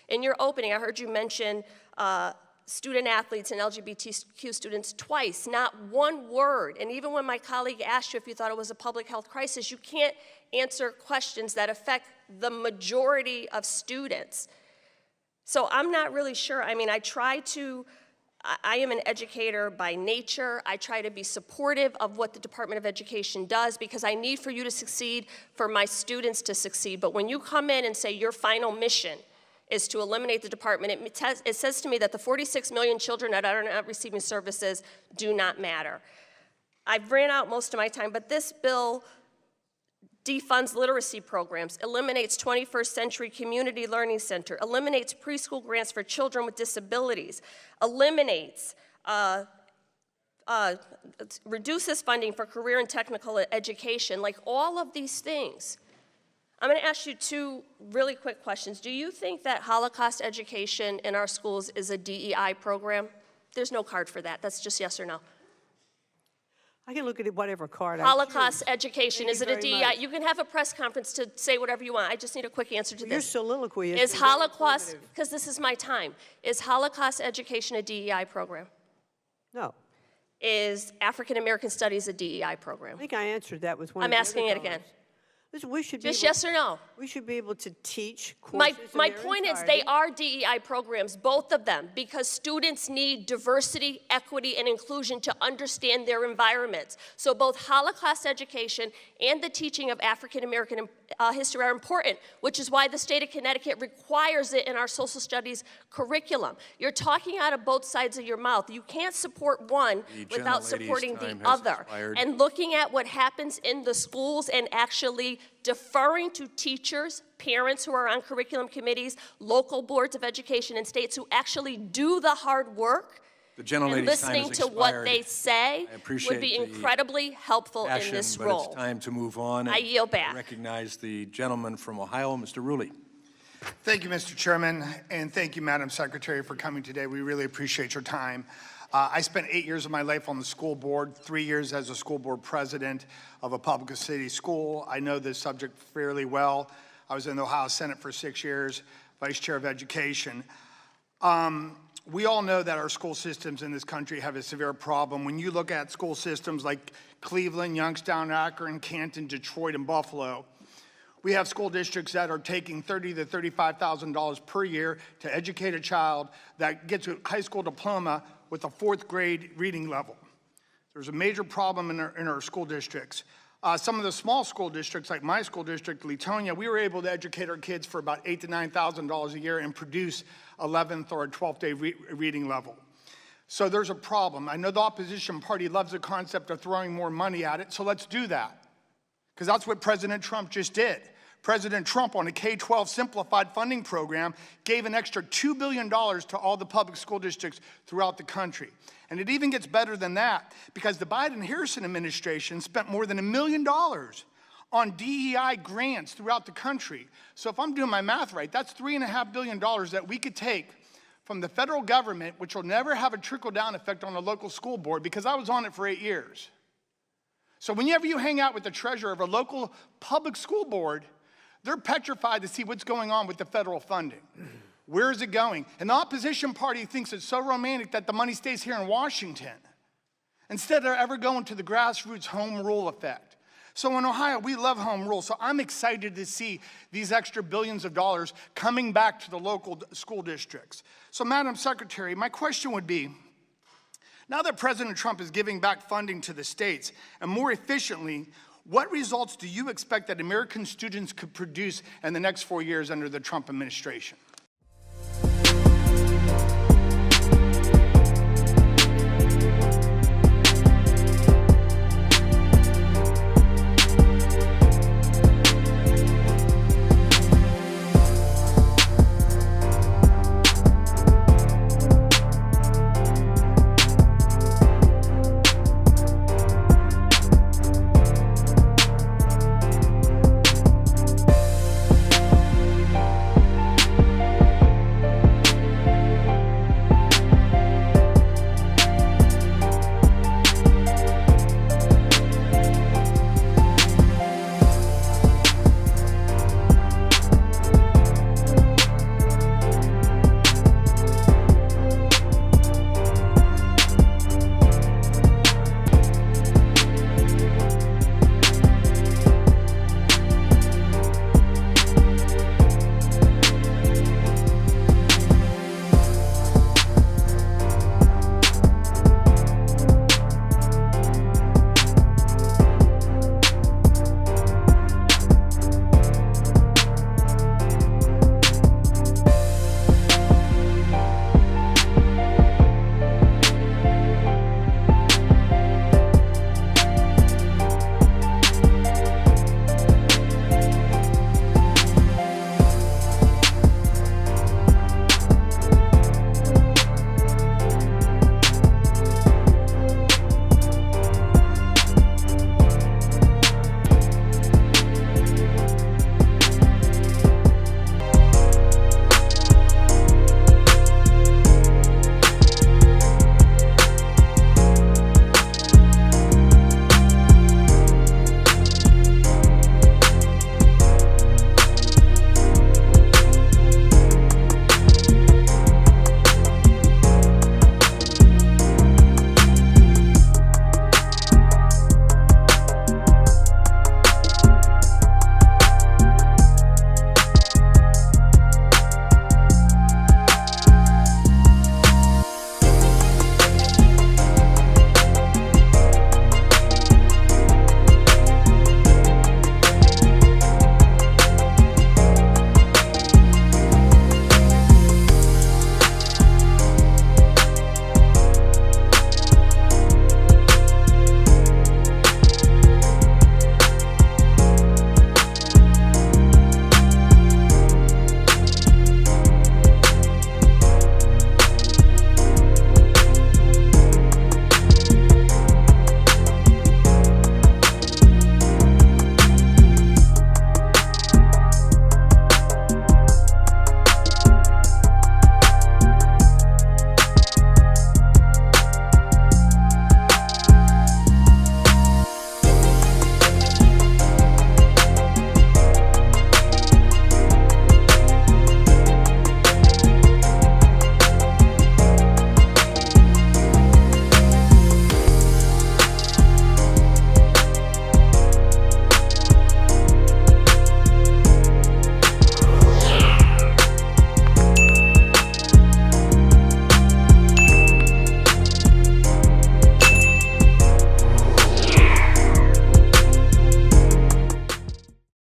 In your opening, I heard you mention student athletes and LGBTQ students twice, not one word. And even when my colleague asked you if you thought it was a public health crisis, you can't answer questions that affect the majority of students. So I'm not really sure. I mean, I am an educator by nature. I try to be supportive of what the Department of Education does because I need for you to succeed, for my students to succeed. But when you come in and say your final mission is to eliminate the department, it says to me that the 46 million children that are not receiving services do not matter. I've ran out most of my time, but this bill defunds literacy programs, eliminates 21st Century Community Learning Center, eliminates preschool grants for children with disabilities, eliminates, reduces funding for career and technical education, like all of these things. I'm going to ask you two really quick questions. Do you think that Holocaust education in our schools is a DEI program? There's no card for that. That's just yes or no. I can look at whatever card I Holocaust choose. education, is it a DEI? Much. You can have a press conference to say whatever you want. I just need a quick answer to Your this. soliloquy Is Holocaust, because this is my time, is Holocaust education a DEI program? No. Is African American Studies a DEI program? I think I answered that with one I'm of the asking other it again. callers. Listen, we should Just be able, yes or no? We should be able to teach courses My in their point is entirety. they are DEI programs, both of them, because students need diversity, equity, and inclusion to understand their environments. So both Holocaust education and the teaching of African American history are important, which is why the state of Connecticut requires it in our social studies curriculum. You're talking out of both sides of your mouth. You can't support one without supporting the other. And looking at what happens in the schools and actually deferring to teachers, parents who are on curriculum committees, local boards of education in states who actually do the hard work, and listening to what they say would be incredibly helpful in this role. But it's time to move on. I yield back. I recognize the gentleman from Ohio, Mr. Rulli. Thank you, Mr. Chairman, and thank you, Madam Secretary, for coming today. We really appreciate your time. I spent 8 years of my life on the school board, 3 years as a school board president of a public city school. I know this subject fairly well. I was in the Ohio Senate for 6 years, vice chair of education. We all know that our school systems in this country have a severe problem. When you look at school systems like Cleveland, Youngstown, Akron, Canton, Detroit, and Buffalo, we have school districts that are taking $30,000 to $35,000 per year to educate a child that gets a high school diploma with a 4th grade reading level. There's a major problem in our school districts. Some of the small school districts, like my school district, Leetonia, we were able to educate our kids for about $8,000 to $9,000 a year and produce 11th or 12th day reading level. So there's a problem. I know the opposition party loves the concept of throwing more money at it, so let's do that. Because that's what President Trump just did. President Trump, on a K-12 simplified funding program, gave an extra $2 billion to all the public school districts throughout the country. And it even gets better than that, because the Biden-Harrison administration spent more than $1 million on DEI grants throughout the country. So if I'm doing my math right, that's $3.5 billion that we could take from the federal government, which will never have a trickle-down effect on the local school board, because I was on it for 8 years. So whenever you hang out with the treasurer of a local public school board, they're petrified to see what's going on with the federal funding. Where is it going? And the opposition party thinks it's so romantic that the money stays here in Washington, instead of ever going to the grassroots home rule effect. So in Ohio, we love home rule, so I'm excited to see these extra billions of dollars coming back to the local school districts. So Madam Secretary, my question would be, now that President Trump is giving back funding to the states, and more efficiently, what results do you expect that American students could produce in the next 4 years under the Trump administration?